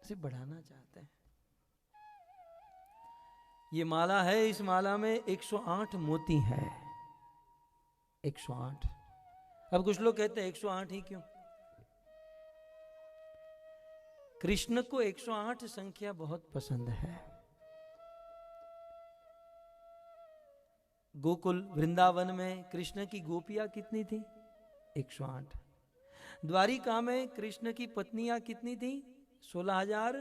से बढ़ाना चाहते हैं। ये माला है, इस माला में 108 मोती है। 108। अब कुछ लोग कहते हैं 108 ही क्यों? कृष्ण को 108 संख्या बहुत पसंद है। गोकुल वृंदावन में कृष्ण की गोपियां कितनी थी? 108। द्वारिका में कृष्ण की पत्नियां कितनी थी? 16,000।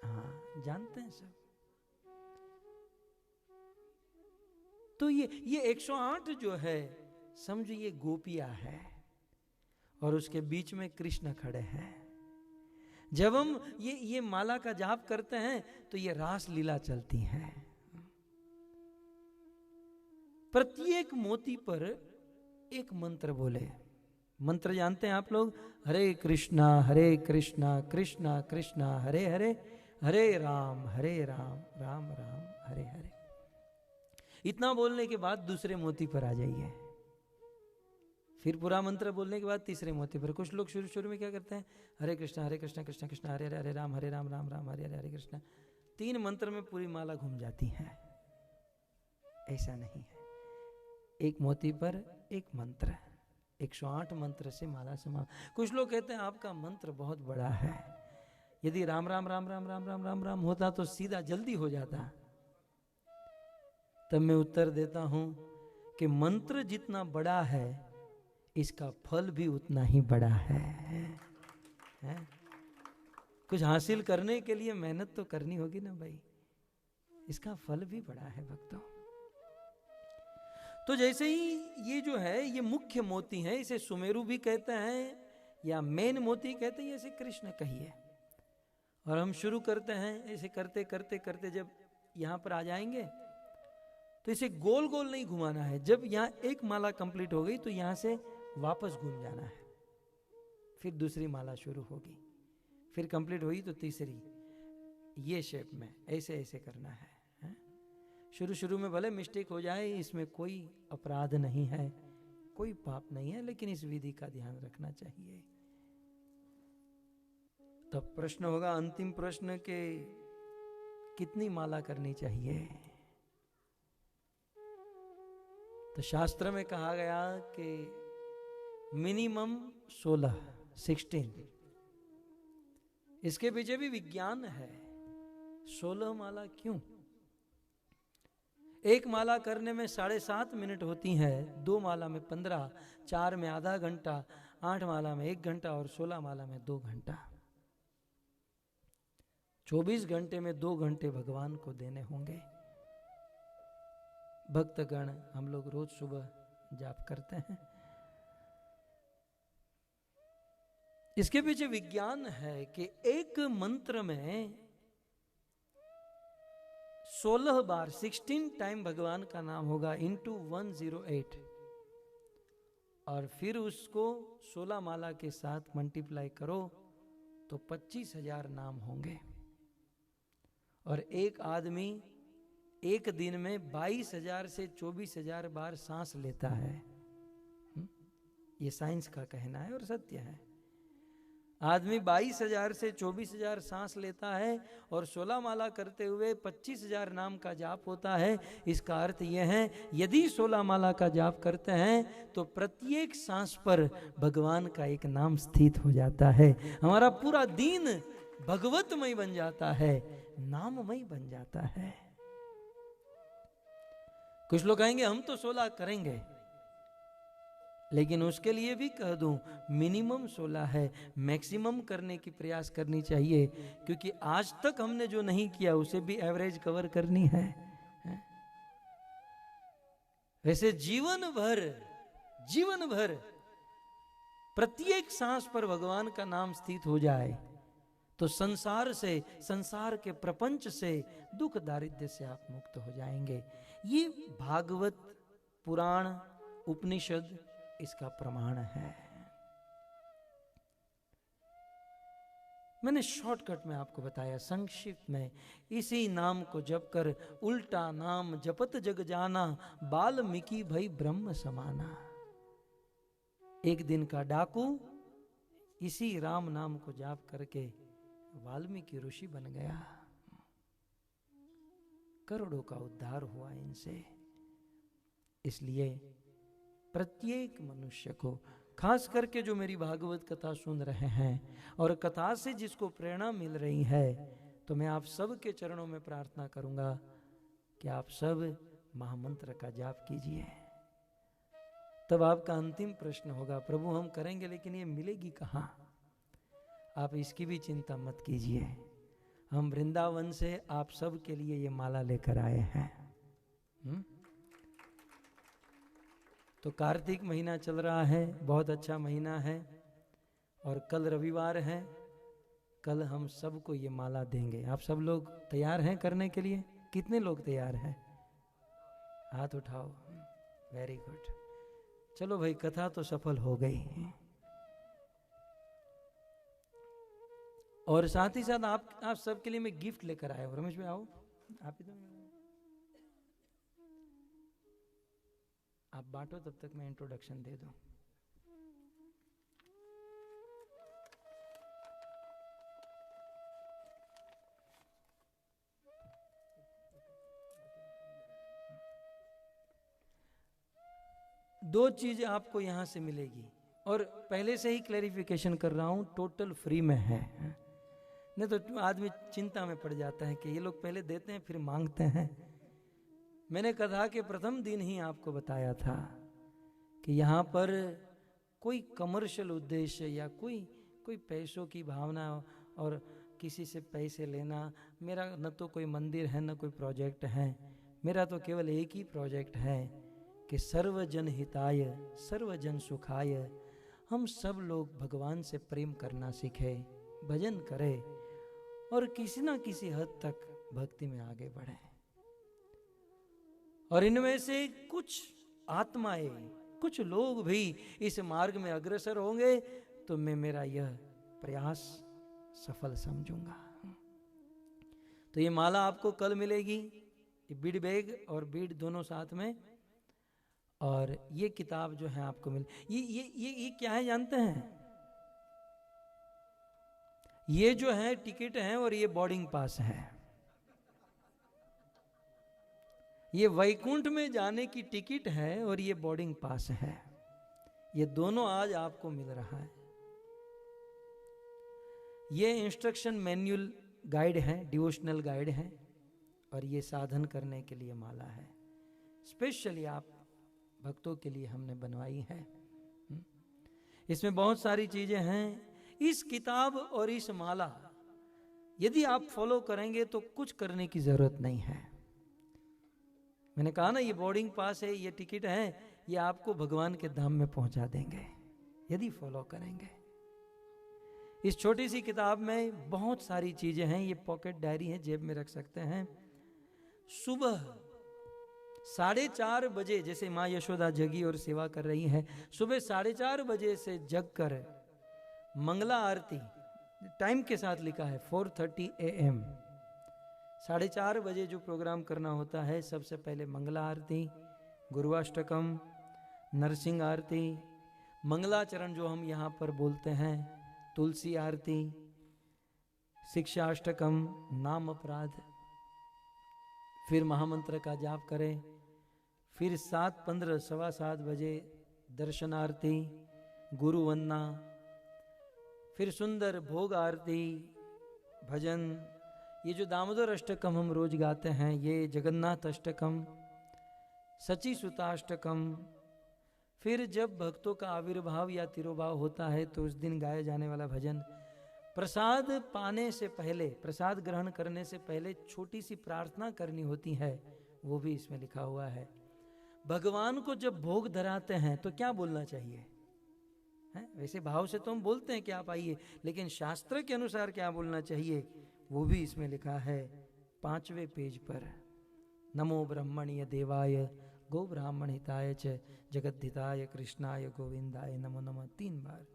हाँ, जानते हैं सब। तो ये 108 जो है, समझो ये गोपियां है और उसके बीच में कृष्ण खड़े हैं। जब हम ये माला का जाप करते हैं तो ये रास लीला चलती है। प्रत्येक मोती पर एक मंत्र बोले। मंत्र जानते हैं आप लोग? हरे कृष्णा कृष्णा कृष्णा हरे हरे, हरे राम राम राम हरे हरे। इतना बोलने के बाद दूसरे मोती पर आ जाइए। फिर पूरा मंत्र बोलने के बाद तीसरे मोती पर। कुछ लोग शुरू में क्या करते हैं? हरे कृष्णा कृष्णा कृष्णा हरे हरे, हरे राम राम राम हरे हरे, हरे कृष्णा। 3 मंत्र में पूरी माला घूम जाती है। ऐसा नहीं है, एक मोती पर एक मंत्र। 108 मंत्र से माला समाप्त। कुछ लोग कहते हैं आपका मंत्र बहुत बड़ा है, यदि राम राम राम राम राम राम राम राम होता तो सीधा जल्दी हो जाता। तब मैं उत्तर देता हूं कि मंत्र जितना बड़ा है इसका फल भी उतना ही बड़ा है? कुछ हासिल करने के लिए मेहनत तो करनी होगी ना भाई, इसका फल भी बड़ा है भक्तों। तो जैसे ही ये जो है ये मुख्य मोती है, इसे सुमेरु भी कहते हैं या मेन मोती कहते हैं, ऐसे कृष्ण कहिए। और हम शुरू करते हैं ऐसे करते करते करते, जब यहां पर आ जाएंगे तो इसे गोल गोल नहीं घुमाना है। जब यहां एक माला कंप्लीट हो गई तो यहां से वापस घूम जाना है, फिर दूसरी माला शुरू होगी, फिर कंप्लीट हुई तो तीसरी, ये शेप में ऐसे ऐसे करना है। शुरू में भले मिस्टेक हो जाए, इसमें कोई अपराध नहीं है, कोई पाप नहीं है, लेकिन इस विधि का ध्यान रखना चाहिए। तब प्रश्न होगा, अंतिम प्रश्न के कितनी माला करनी चाहिए? तो शास्त्र में कहा गया कि मिनिमम 16। इसके पीछे भी विज्ञान है। 16 माला क्यों? एक माला करने में 7.5 मिनट होती है, 2 माला में 15, 4 में आधा घंटा, 8 माला में 1 घंटा और 16 माला में 2 घंटा। 24 घंटे में 2 घंटे भगवान को देने होंगे। भक्तगण हम लोग रोज सुबह जाप करते हैं। इसके पीछे विज्ञान है कि एक मंत्र में 16 बार 16 टाइम भगवान का नाम होगा इंटू 108, और फिर उसको 16 माला के साथ मल्टीप्लाई करो तो 25,000 नाम होंगे। और एक आदमी एक दिन में 22,000 से 24,000 बार सांस लेता है। ये साइंस का कहना है और सत्य है। आदमी 22,000 से 24,000 सांस लेता है और 16 माला करते हुए 25,000 नाम का जाप होता है। इसका अर्थ यह है, यदि 16 माला का जाप करते हैं तो प्रत्येक सांस पर भगवान का एक नाम स्थित हो जाता है। हमारा पूरा दिन भगवतमय बन जाता है, नाममय बन जाता है। कुछ लोग कहेंगे हम तो 16 करेंगे, लेकिन उसके लिए भी कह दूं मिनिमम 16 है, मैक्सिमम करने की प्रयास करनी चाहिए, क्योंकि आज तक हमने जो नहीं किया उसे भी एवरेज कवर करनी है। वैसे जीवन भर प्रत्येक सांस पर भगवान का नाम स्थित हो जाए तो संसार के प्रपंच से, दुख दारिद्र्य से आप मुक्त हो जाएंगे। ये भागवत पुराण उपनिषद इसका प्रमाण है। मैंने शॉर्टकट में आपको बताया, संक्षिप्त में। इसी नाम को जप कर उल्टा नाम जपत जग जाना, वाल्मीकि भई ब्रह्म समाना। एक दिन का डाकू इसी राम नाम को जाप करके वाल्मीकि ऋषि बन गया, करोड़ों का उद्धार हुआ इनसे। इसलिए प्रत्येक मनुष्य को, खास करके जो मेरी भागवत कथा सुन रहे हैं और कथा से जिसको प्रेरणा मिल रही है, तो मैं आप सब के चरणों में प्रार्थना करूंगा कि आप सब महामंत्र का जाप कीजिए। तब आपका अंतिम प्रश्न होगा, प्रभु हम करेंगे लेकिन ये मिलेगी कहाँ? आप इसकी भी चिंता मत कीजिए, हम वृंदावन से आप सब के लिए ये माला लेकर आए हैं। तो कार्तिक महीना चल रहा है, बहुत अच्छा महीना है, और कल रविवार है। कल हम सबको ये माला देंगे। आप सब लोग तैयार हैं करने के लिए? कितने लोग तैयार हैं? हाथ उठाओ। Very good. चलो भाई, कथा तो सफल हो गई। और साथ ही साथ आप सबके लिए मैं गिफ्ट लेकर आया हूं। रमेश भाई आओ, आप इधर आप बांटो, तब तक मैं इंट्रोडक्शन दे दूं। दो चीज आपको यहां से मिलेगी, और पहले से ही क्लैरिफिकेशन कर रहा हूं, टोटल फ्री में है। नहीं तो आदमी चिंता में पड़ जाता है कि ये लोग पहले देते हैं फिर मांगते हैं। मैंने कथा के प्रथम दिन ही आपको बताया था कि यहाँ पर कोई कमर्शियल उद्देश्य या कोई पैसों की भावना और किसी से पैसे लेना, मेरा न तो कोई मंदिर है न कोई प्रोजेक्ट है। मेरा तो केवल एक ही प्रोजेक्ट है कि सर्वजन हिताय सर्वजन सुखाय, हम सब लोग भगवान से प्रेम करना सीखे, भजन करें और किसी ना किसी हद तक भक्ति में आगे बढ़े। और इनमें से कुछ आत्माएं, कुछ लोग भी इस मार्ग में अग्रसर होंगे तो मैं मेरा यह प्रयास सफल समझूंगा। तो ये माला आपको कल मिलेगी, ये बीड बैग और बीड दोनों साथ में, और ये किताब जो है आपको मिल, ये क्या है जानते हैं? ये जो है टिकट है और ये बोर्डिंग पास है। ये वैकुंठ में जाने की टिकट है और ये बोर्डिंग पास है। ये दोनों आज आपको मिल रहा है। ये इंस्ट्रक्शन मैन्युअल गाइड है, डिवोशनल गाइड है, और ये साधन करने के लिए माला है। स्पेशली आप भक्तों के लिए हमने बनवाई है। इसमें बहुत सारी चीजें हैं। इस किताब और इस माला यदि आप फॉलो करेंगे तो कुछ करने की जरूरत नहीं है। मैंने कहा ना, ये बोर्डिंग पास है, ये टिकट है, ये आपको भगवान के धाम में पहुंचा देंगे यदि फॉलो करेंगे। इस छोटी सी किताब में बहुत सारी चीजें हैं। ये पॉकेट डायरी है, जेब में रख सकते हैं। सुबह 4:30 बजे, जैसे माँ यशोदा जगी और सेवा कर रही है, सुबह 4:30 बजे से जग कर मंगला आरती, टाइम के साथ लिखा है 4:30 AM, 4:30 बजे जो प्रोग्राम करना होता है, सबसे पहले मंगला आरती, गुरुवाष्टकम, नरसिंह आरती, मंगलाचरण जो हम यहाँ पर बोलते हैं, तुलसी आरती, शिक्षाष्टकम, नाम अपराध, फिर महामंत्र का जाप करें, फिर 7:15 7:15 बजे दर्शन आरती, गुरु वंदना, फिर सुंदर भोग आरती, भजन। ये जो दामोदर अष्टकम हम रोज गाते हैं, ये जगन्नाथ अष्टकम, सची सुताष्टकम। फिर जब भक्तों का आविर्भाव या तिरोभाव होता है तो उस दिन गाया जाने वाला भजन। प्रसाद पाने से पहले, प्रसाद ग्रहण करने से पहले छोटी सी प्रार्थना करनी होती है, वो भी इसमें लिखा हुआ है। भगवान को जब भोग धराते हैं तो क्या बोलना चाहिए? वैसे भाव से तो हम बोलते हैं कि आप आइए, लेकिन शास्त्र के अनुसार क्या बोलना चाहिए वो भी इसमें लिखा है 5वें पेज पर। नमो ब्रह्मण्य देवाय गो ब्राह्मण हिताय च जगद्धिताय कृष्णाय गोविंदाय नमो नमः 3 बार।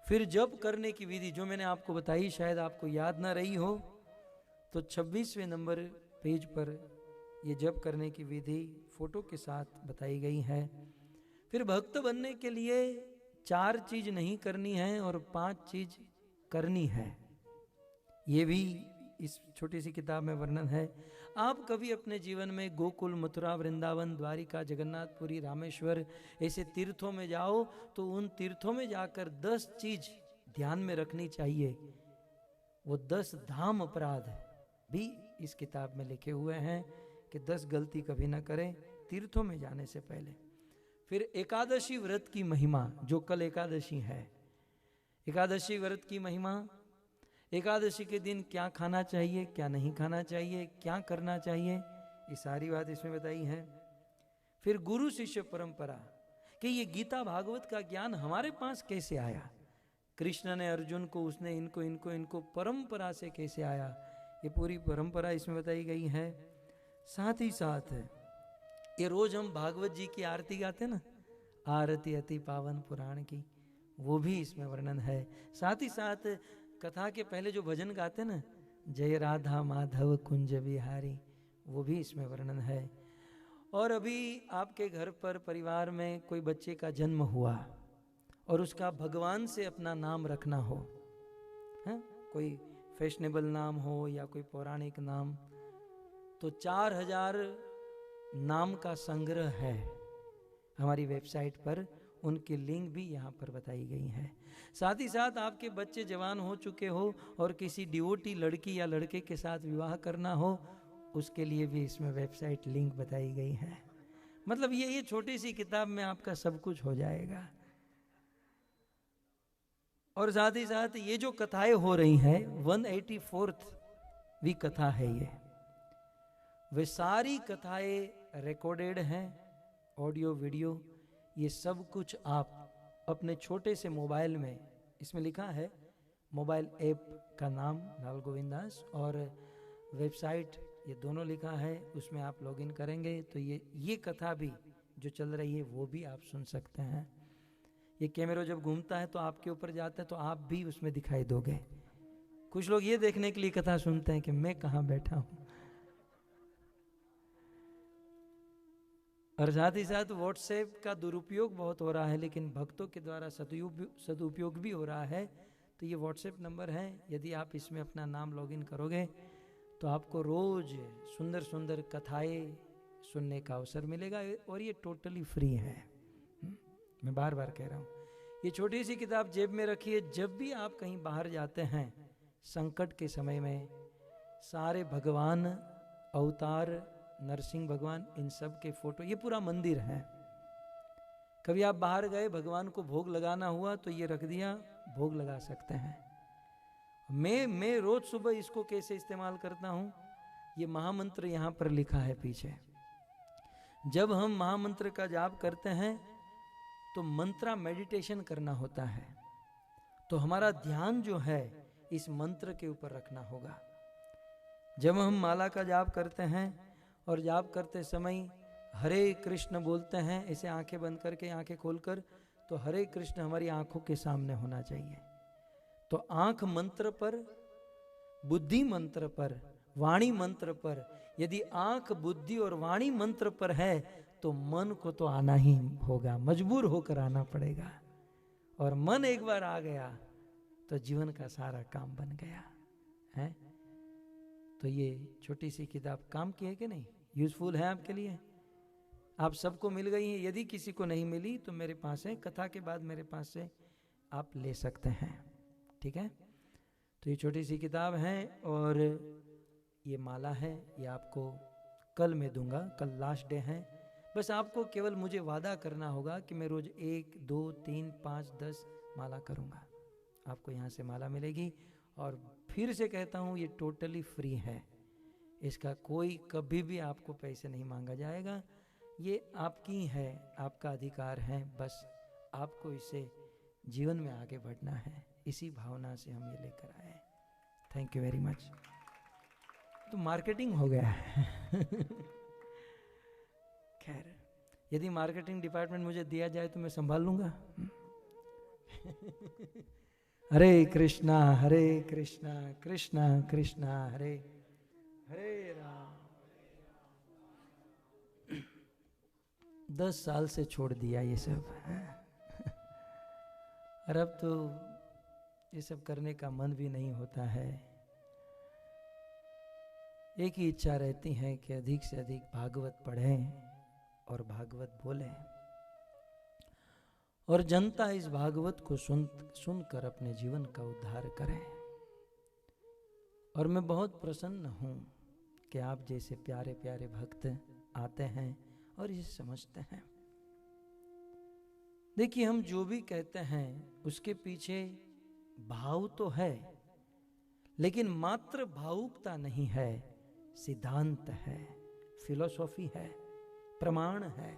फिर जप करने की विधि जो मैंने आपको बताई, शायद आपको याद ना रही हो, तो 26वें नंबर पेज पर ये जप करने की विधि फोटो के साथ बताई गई है। फिर भक्त बनने के लिए 4 चीज नहीं करनी है और 5 चीज करनी है। ये भी इस छोटी सी किताब में वर्णन है। आप कभी अपने जीवन में गोकुल, मथुरा, वृंदावन, द्वारिका, जगन्नाथपुरी, रामेश्वर ऐसे तीर्थों में जाओ तो उन तीर्थों में जाकर 10 चीज ध्यान में रखनी चाहिए। वो 10 धाम अपराध भी इस किताब में लिखे हुए हैं कि 10 गलती कभी ना करें तीर्थों में जाने से पहले। फिर एकादशी व्रत की महिमा, जो कल एकादशी है, एकादशी व्रत की महिमा, एकादशी के दिन क्या खाना चाहिए, क्या नहीं खाना चाहिए, क्या करना चाहिए, ये सारी बात इसमें बताई है। फिर गुरु शिष्य परंपरा कि ये गीता भागवत का ज्ञान हमारे पास कैसे आया, कृष्ण ने अर्जुन को, उसने इनको इनको इनको परंपरा से कैसे आया, ये पूरी परंपरा इसमें बताई गई है। साथ ही साथ ये रोज हम भागवत जी की आरती गाते ना, आरती अति पावन पुराण की, वो भी इसमें वर्णन है। साथ ही साथ कथा के पहले जो भजन गाते ना, जय राधा माधव कुंज बिहारी, वो भी इसमें वर्णन है। और अभी आपके घर पर परिवार में कोई बच्चे का जन्म हुआ और उसका भगवान से अपना नाम रखना हो, है? कोई फैशनेबल नाम हो या कोई पौराणिक नाम, तो 4000 नाम का संग्रह है हमारी वेबसाइट पर, उनकी लिंक भी यहाँ पर बताई गई है। साथ ही साथ आपके बच्चे जवान हो चुके हो और किसी डिवोटी लड़की या लड़के के साथ विवाह करना हो, उसके लिए भी इसमें वेबसाइट लिंक बताई गई है। मतलब ये छोटी सी किताब में आपका सब कुछ हो जाएगा। और साथ ही साथ ये जो कथाएं हो रही हैं, 184th भी कथा है ये, वे सारी कथाएं रिकॉर्डेड हैं, ऑडियो वीडियो, ये सब कुछ आप अपने छोटे से मोबाइल में, इसमें लिखा है मोबाइल ऐप का नाम लाल गोविंद दास, और वेबसाइट, ये दोनों लिखा है, उसमें आप लॉगिन करेंगे तो ये कथा भी जो चल रही है वो भी आप सुन सकते हैं। ये कैमरा जब घूमता है तो आपके ऊपर जाता है तो आप भी उसमें दिखाई दोगे। कुछ लोग ये देखने के लिए कथा सुनते हैं कि मैं कहाँ बैठा हूं। और साथ ही साथ व्हाट्सएप का दुरुपयोग बहुत हो रहा है, लेकिन भक्तों के द्वारा सदुपयोग भी हो रहा है। तो ये व्हाट्सएप नंबर है, यदि आप इसमें अपना नाम लॉगिन करोगे तो आपको रोज सुंदर सुंदर कथाएं सुनने का अवसर मिलेगा, और ये टोटली फ्री है। मैं बार बार कह रहा हूँ, ये छोटी सी किताब जेब में रखिए, जब भी आप कहीं बाहर जाते हैं संकट के समय में, सारे भगवान अवतार, नरसिंह भगवान, इन सब के फोटो, ये पूरा मंदिर है। कभी आप बाहर गए, भगवान को भोग लगाना हुआ तो ये रख दिया, भोग लगा सकते हैं। मैं रोज सुबह इसको कैसे इस्तेमाल करता हूं, ये महामंत्र यहां पर लिखा है पीछे। जब हम महामंत्र का जाप करते हैं तो मंत्रा मेडिटेशन करना होता है, तो हमारा ध्यान जो है इस मंत्र के ऊपर रखना होगा। जब हम माला का जाप करते हैं और जाप करते समय हरे कृष्ण बोलते हैं, ऐसे आंखें बंद करके, आंखें खोलकर, तो हरे कृष्ण हमारी आंखों के सामने होना चाहिए। तो आंख मंत्र पर, बुद्धि मंत्र पर, वाणी मंत्र पर, यदि आंख, बुद्धि और वाणी मंत्र पर है तो मन को तो आना ही होगा, मजबूर होकर आना पड़ेगा। और मन एक बार आ गया तो जीवन का सारा काम बन गया है। तो ये छोटी सी किताब काम की है कि नहीं, यूजफुल है आपके लिए, आप सबको मिल गई है। यदि किसी को नहीं मिली तो मेरे पास है, कथा के बाद मेरे पास से आप ले सकते हैं, ठीक है। तो ये छोटी सी किताब है और ये माला है, ये आपको कल मैं दूंगा, कल लास्ट डे है। बस आपको केवल मुझे वादा करना होगा कि मैं रोज 1, 2, 3, 5, 10 माला करूंगा, आपको यहाँ से माला मिलेगी। और फिर से कहता हूँ, ये टोटली फ्री है, इसका कोई कभी भी आपको पैसे नहीं मांगा जाएगा, ये आपकी है, आपका अधिकार है, बस आपको इसे जीवन में आगे बढ़ना है, इसी भावना से हम ये लेकर आए। Thank you very much. तो मार्केटिंग हो गया है। खैर, यदि मार्केटिंग डिपार्टमेंट मुझे दिया जाए तो मैं संभाल लूंगा। हरे कृष्णा कृष्णा कृष्णा हरे हरे राम। 10 साल से छोड़ दिया ये सब, और अब तो ये सब करने का मन भी नहीं होता है। एक ही इच्छा रहती है कि अधिक से अधिक भागवत पढ़ें और भागवत बोलें, और जनता इस भागवत को सुनकर अपने जीवन का उद्धार करे। और मैं बहुत प्रसन्न हूं कि आप जैसे प्यारे प्यारे भक्त आते हैं और इसे समझते हैं। देखिए, हम जो भी कहते हैं उसके पीछे भाव तो है, लेकिन मात्र भावुकता नहीं है, सिद्धांत है, फिलॉसफी है, प्रमाण है।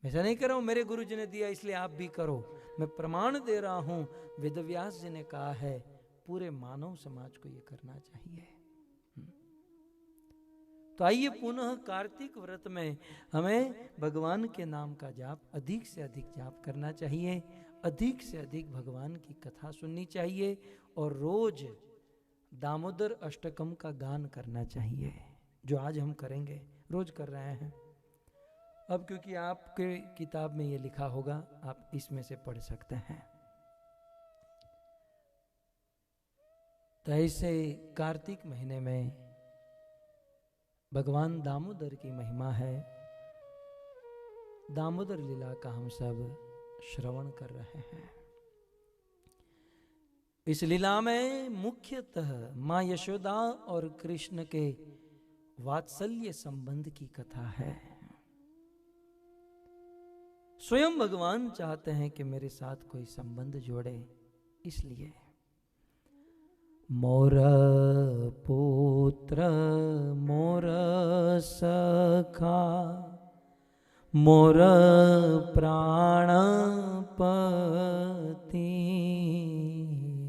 मैं ऐसा नहीं कर रहा हूं मेरे गुरु जी ने दिया इसलिए आप भी करो, मैं प्रमाण दे रहा हूं। वेदव्यास जी ने कहा है पूरे मानव समाज को ये करना चाहिए। तो आइए पुनः कार्तिक व्रत में हमें भगवान के नाम का जाप अधिक से अधिक जाप करना चाहिए, अधिक से अधिक भगवान की कथा सुननी चाहिए, और रोज दामोदर अष्टकम का गान करना चाहिए, जो आज हम करेंगे, रोज कर रहे हैं। अब क्योंकि आपके किताब में ये लिखा होगा, आप इसमें से पढ़ सकते हैं। तो ऐसे कार्तिक महीने में भगवान दामोदर की महिमा है। दामोदर लीला का हम सब श्रवण कर रहे हैं। इस लीला में मुख्यतः मां यशोदा और कृष्ण के वात्सल्य संबंध की कथा है। स्वयं भगवान चाहते हैं कि मेरे साथ कोई संबंध जोड़े, इसलिए मोर पुत्र मोर सखा मोर प्राणपति।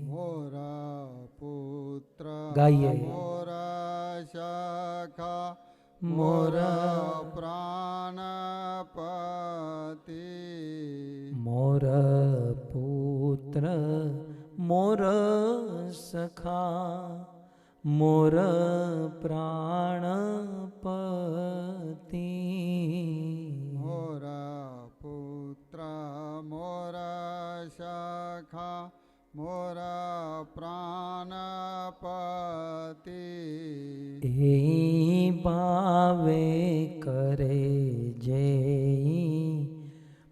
मोर पुत्र गाइए। मोर सखा मोर प्राणपति। मोर पुत्र मोर सखा मोर प्राणपति। मोर पुत्र मोर सखा मोर प्राणपति। ए बावे करे जे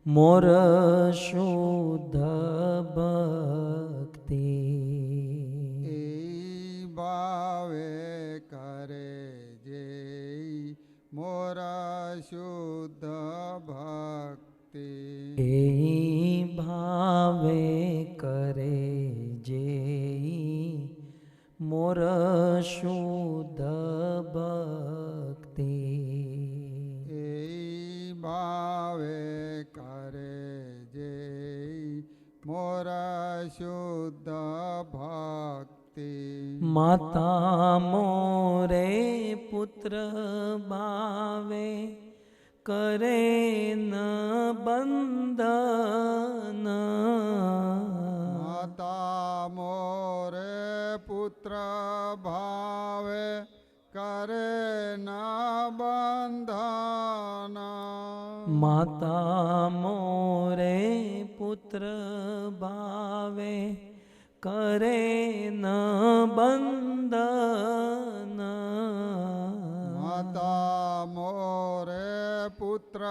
मोर शुद्ध भक्ति। ए बावे करे जे मोर शुद्ध भक्ति। ए भावे करे जे मोर शुद्ध भक्ति। ए भावे करे जे मोर शुद्ध भक्ति। माता मोरे पुत्र भावे करे न बंधन। माता मोरे पुत्र भावे करे न बंधन। माता मोरे पुत्र भावे करे न बंधन। माता मोरे पुत्र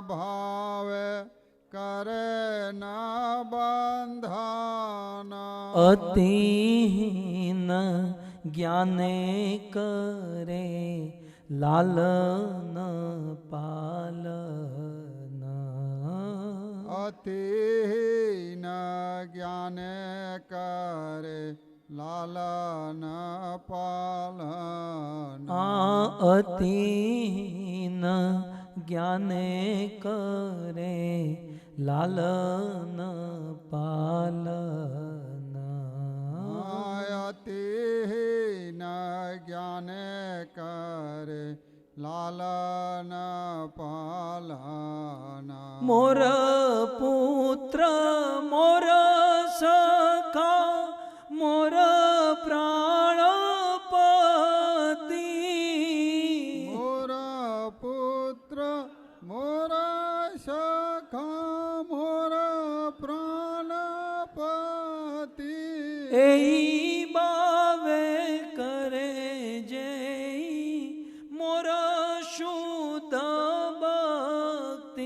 भावे करे न बंधन। अतिहीन ज्ञाने करे लालन पालन। अतिहीन ज्ञाने करे लालन पालन। अतिहीन ज्ञाने करे लालन पालन। अतिहीन ज्ञाने करे लालन पालन। मोर पुत्र मोर सखा मोर प्राणपति। मोर पुत्र मोर सखा मोर प्राणपति। एई बावे करे जय मोरा शुद्ध भक्ति।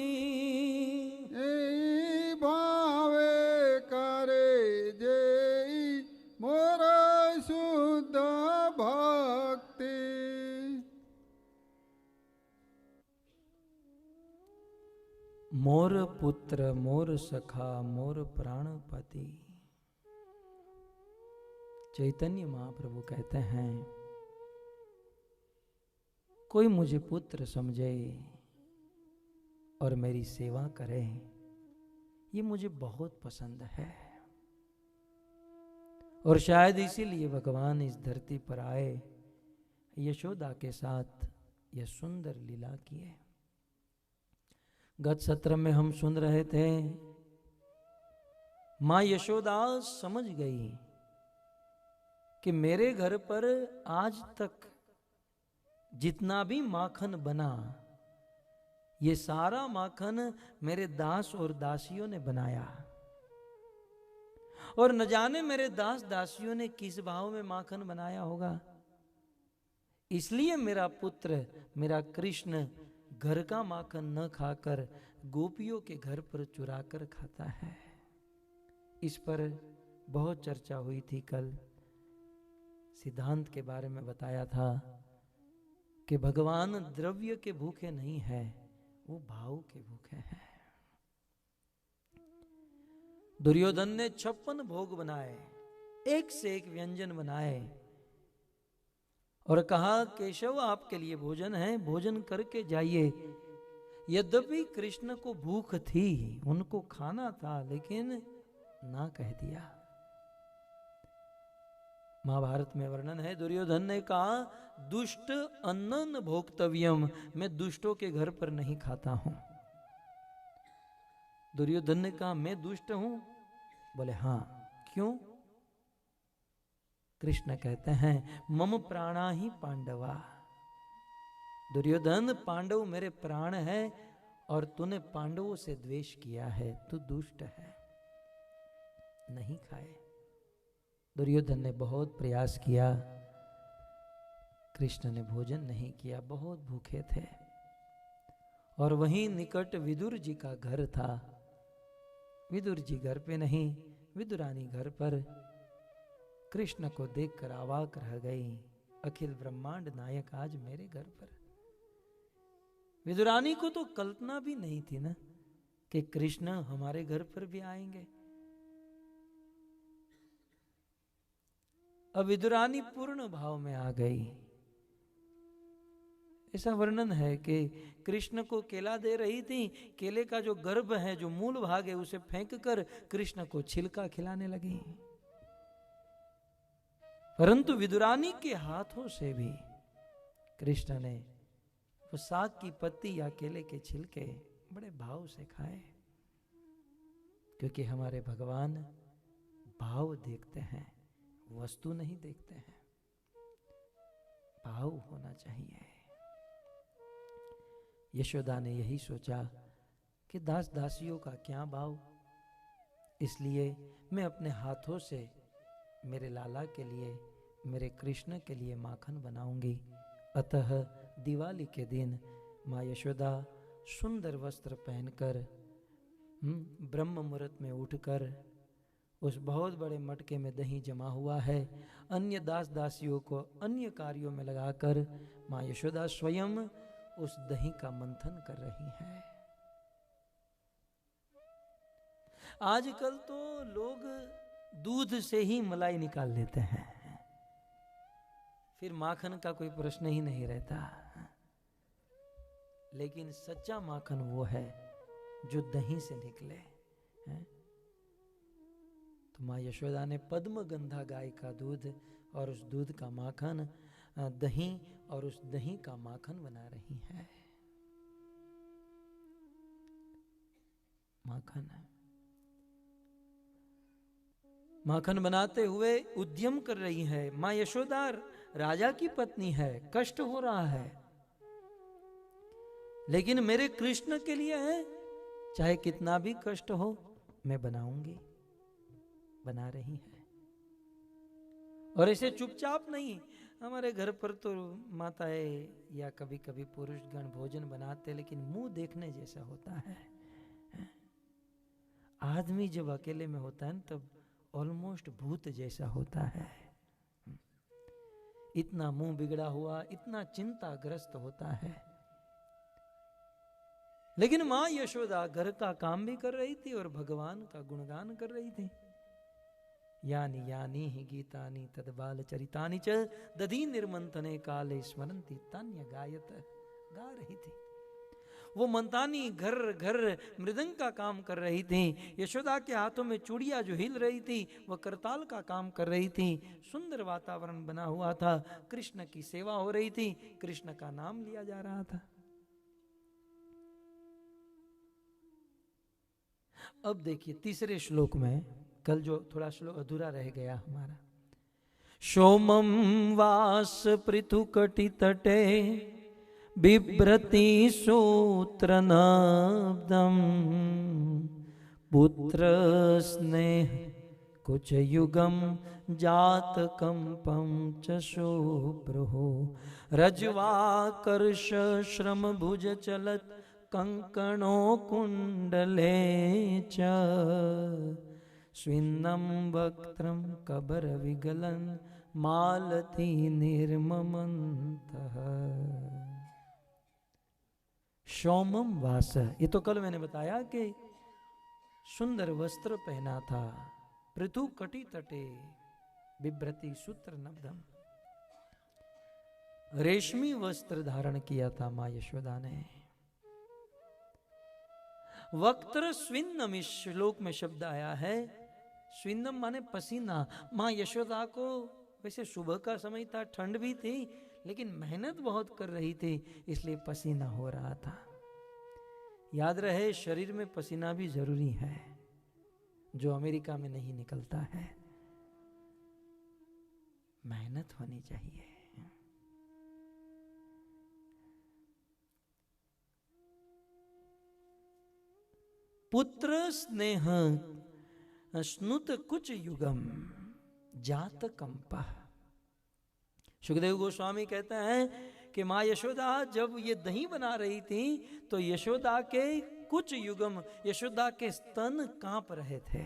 ए भावे करे जय मोरा शुद्ध भक्ति। मोर पुत्र मोर सखा मोर प्राणपति। चैतन्य महाप्रभु कहते हैं कोई मुझे पुत्र समझे और मेरी सेवा करे, ये मुझे बहुत पसंद है। और शायद इसीलिए भगवान इस धरती पर आए, यशोदा के साथ यह सुंदर लीला किए। गत सत्र में हम सुन रहे थे, मां यशोदा समझ गई कि मेरे घर पर आज तक जितना भी माखन बना, ये सारा माखन मेरे दास और दासियों ने बनाया, और न जाने मेरे दास दासियों ने किस भाव में माखन बनाया होगा। इसलिए मेरा पुत्र, मेरा कृष्ण घर का माखन न खाकर गोपियों के घर पर चुरा कर खाता है। इस पर बहुत चर्चा हुई थी। कल सिद्धांत के बारे में बताया था कि भगवान द्रव्य के भूखे नहीं है, वो भाव के भूखे हैं। दुर्योधन ने 56 भोग बनाए, एक से एक व्यंजन बनाए और कहा केशव आपके लिए भोजन है, भोजन करके जाइए। यद्यपि कृष्ण को भूख थी, उनको खाना था, लेकिन ना कह दिया। महाभारत में वर्णन है, दुर्योधन ने कहा दुष्ट अन्न भोक्तव्यम, मैं दुष्टों के घर पर नहीं खाता हूं। दुर्योधन ने कहा मैं दुष्ट हूं? बोले हां। क्यों? कृष्ण कहते हैं मम प्राणा ही पांडवा। दुर्योधन, पांडव मेरे प्राण है और तूने पांडवों से द्वेष किया है, तू दुष्ट है, नहीं खाए। दुर्योधन ने बहुत प्रयास किया, कृष्ण ने भोजन नहीं किया, बहुत भूखे थे। और वहीं निकट विदुर जी का घर था। विदुर जी घर पे नहीं, विदुरानी घर पर। कृष्ण को देखकर अवाक रह गई, अखिल ब्रह्मांड नायक आज मेरे घर पर। विदुरानी को तो कल्पना भी नहीं थी ना कि कृष्ण हमारे घर पर भी आएंगे। अब विदुरानी पूर्ण भाव में आ गई। ऐसा वर्णन है कि कृष्ण को केला दे रही थी, केले का जो गर्भ है, जो मूल भाग है, उसे फेंक कर कृष्ण को छिलका खिलाने लगी। परंतु विदुरानी के हाथों से भी कृष्ण ने वो साग की पत्ती या केले के छिलके बड़े भाव से खाए, क्योंकि हमारे भगवान भाव देखते हैं, वस्तु नहीं देखते हैं। भाव होना चाहिए। यशोदा ने यही सोचा कि दास दासियों का क्या भाव, इसलिए मैं अपने हाथों से मेरे लाला के लिए, मेरे कृष्ण के लिए माखन बनाऊंगी। अतः दिवाली के दिन माँ यशोदा सुंदर वस्त्र पहनकर ब्रह्म मुहूर्त में उठकर उस बहुत बड़े मटके में दही जमा हुआ है, अन्य दास दासियों को अन्य कार्यों में लगाकर माँ यशोदा स्वयं उस दही का मंथन कर रही हैं। आजकल तो लोग दूध से ही मलाई निकाल लेते हैं, फिर माखन का कोई प्रश्न ही नहीं रहता। लेकिन सच्चा माखन वो है जो दही से निकले है। तो माँ यशोदा ने पद्म गंधा गाय का दूध और उस दूध का माखन, दही और उस दही का माखन बना रही है। माखन बनाते हुए उद्यम कर रही है। माँ यशोदा राजा की पत्नी है, कष्ट हो रहा है, लेकिन मेरे कृष्ण के लिए है, चाहे कितना भी कष्ट हो मैं बनाऊंगी। बना रही है। और ऐसे चुपचाप नहीं, हमारे घर पर तो माताएं या कभी कभी पुरुष गण भोजन बनाते, लेकिन मुंह देखने जैसा होता है। आदमी जब अकेले में होता है ना, तब ऑलमोस्ट भूत जैसा होता है। इतना मुंह बिगड़ा हुआ, इतना चिंताग्रस्त होता है। लेकिन मां यशोदा घर का काम भी कर रही थी और भगवान का गुणगान कर रही थी। यानी यानी ही गीतानि तदबाल चरितानि च दधी निर्मंथने काले स्मरंती तान्य गायत, गा रही थी। वो मंतानी घर घर मृदंग का काम कर रही थी। यशोदा के हाथों में चूड़ियां जो हिल रही थी, वह करताल का काम कर रही थी। सुंदर वातावरण बना हुआ था, कृष्ण की सेवा हो रही थी, कृष्ण का नाम लिया जा रहा था। अब देखिए तीसरे श्लोक में, कल जो थोड़ा श्लोक अधूरा रह गया हमारा, सोमम वास पृथुकटि तटे बिभ्रति सूत्र नब्दम पुत्र स्नेह कुछ युगम जात कंपम च शुभ्रो रजवाकर्ष श्रम भुज चलत कंकणो कुंडले च स्विन्नम वक्त्रम कबर विगलन मालती निर्ममन्तः। सोमम वास, ये तो कल मैंने बताया कि सुंदर वस्त्र पहना था। पृथु कटि तटे बिभ्रति सूत्र नब्दम, रेशमी वस्त्र धारण किया था मां यशोदा ने। वक्त्र स्विन्नम, इस श्लोक में शब्द आया है। स्विन्नम माने पसीना। मां यशोदा को वैसे सुबह का समय था, ठंड भी थी, लेकिन मेहनत बहुत कर रही थी, इसलिए पसीना हो रहा था। याद रहे, शरीर में पसीना भी जरूरी है, जो अमेरिका में नहीं निकलता है। मेहनत होनी चाहिए। पुत्र स्नेह स्नुत कुछ युगम जात कंपा। सुखदेव गोस्वामी कहते हैं कि मां यशोदा जब ये दही बना रही थी, तो यशोदा के कुछ युगम, यशोदा के स्तन कांप रहे थे।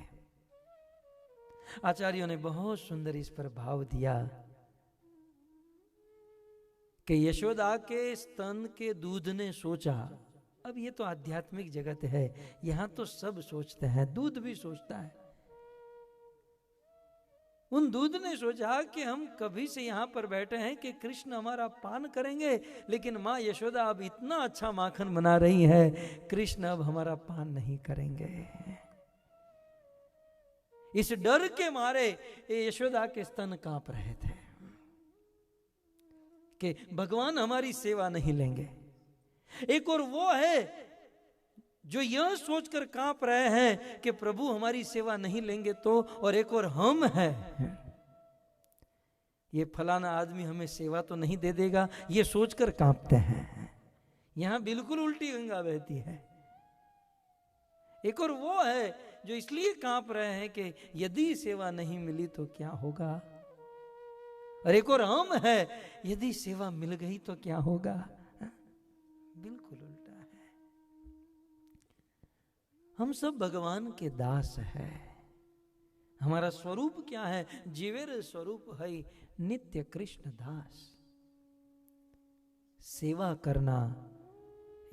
आचार्यों ने बहुत सुंदर इस पर भाव दिया कि यशोदा के स्तन के दूध ने सोचा। अब ये तो आध्यात्मिक जगत है, यहां तो सब सोचते हैं, दूध भी सोचता है। उन दूध ने सोचा कि हम कभी से यहां पर बैठे हैं कि कृष्ण हमारा पान करेंगे, लेकिन मां यशोदा अब इतना अच्छा माखन बना रही है, कृष्ण अब हमारा पान नहीं करेंगे। इस डर के मारे यशोदा के स्तन कांप रहे थे कि भगवान हमारी सेवा नहीं लेंगे। एक और वो है जो यह सोचकर कांप रहे हैं कि प्रभु हमारी सेवा नहीं लेंगे तो, और एक और हम हैं, ये फलाना आदमी हमें सेवा तो नहीं दे देगा, ये सोचकर कांपते हैं। यहां बिल्कुल उल्टी गंगा बहती है। एक और वो है जो इसलिए कांप रहे हैं कि यदि सेवा नहीं मिली तो क्या होगा, और एक और हम है, यदि सेवा मिल गई तो क्या होगा। बिल्कुल उल्टा है। हम सब भगवान के दास हैं। हमारा स्वरूप क्या है? जीवेर स्वरूप है नित्य कृष्ण दास। सेवा करना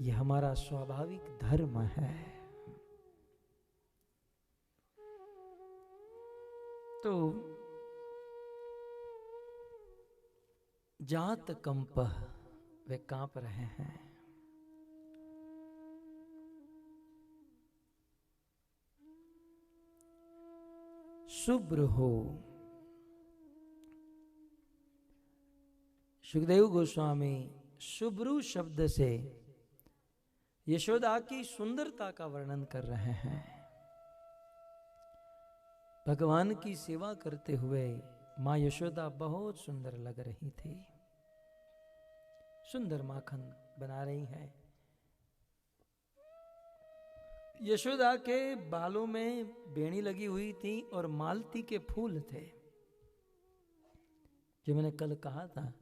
यह हमारा स्वाभाविक धर्म है। तो जात कंप, वे कांप रहे हैं। शुभ्र हो, सुखदेव गोस्वामी शुभ्रु शब्द से यशोदा की सुंदरता का वर्णन कर रहे हैं। भगवान की सेवा करते हुए मां यशोदा बहुत सुंदर लग रही थी। सुंदर माखन बना रही है। यशोदा के बालों में बेणी लगी हुई थी और मालती के फूल थे। जो मैंने कल कहा था,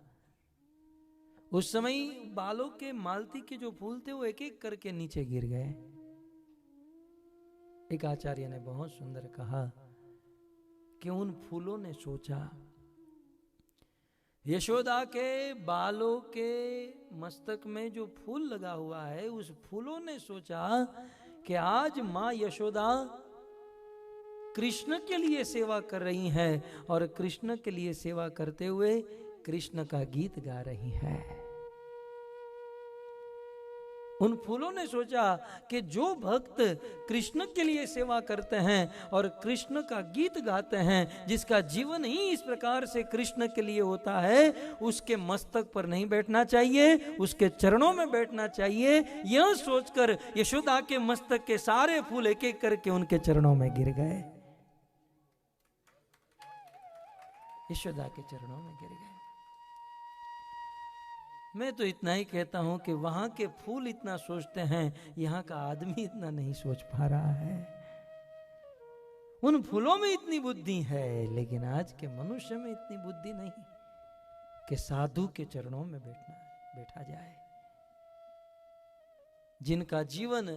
उस समय बालों के मालती के जो फूल थे वो एक एक करके नीचे गिर गए। एक आचार्य ने बहुत सुंदर कहा कि उन फूलों ने सोचा, यशोदा के बालों के मस्तक में जो फूल लगा हुआ है, उस फूलों ने सोचा कि आज मां यशोदा कृष्ण के लिए सेवा कर रही हैं और कृष्ण के लिए सेवा करते हुए कृष्ण का गीत गा रही हैं। उन फूलों ने सोचा कि जो भक्त कृष्ण के लिए सेवा करते हैं और कृष्ण का गीत गाते हैं, जिसका जीवन ही इस प्रकार से कृष्ण के लिए होता है, उसके मस्तक पर नहीं बैठना चाहिए, उसके चरणों में बैठना चाहिए। यह सोचकर यशोदा के मस्तक के सारे फूल एक एक करके उनके चरणों में गिर गए, यशोदा के चरणों में गिर गए। मैं तो इतना ही कहता हूं कि वहां के फूल इतना सोचते हैं, यहां का आदमी इतना नहीं सोच पा रहा है। उन फूलों में इतनी बुद्धि है, लेकिन आज के मनुष्य में इतनी बुद्धि नहीं कि साधु के चरणों में बैठा जाए, जिनका जीवन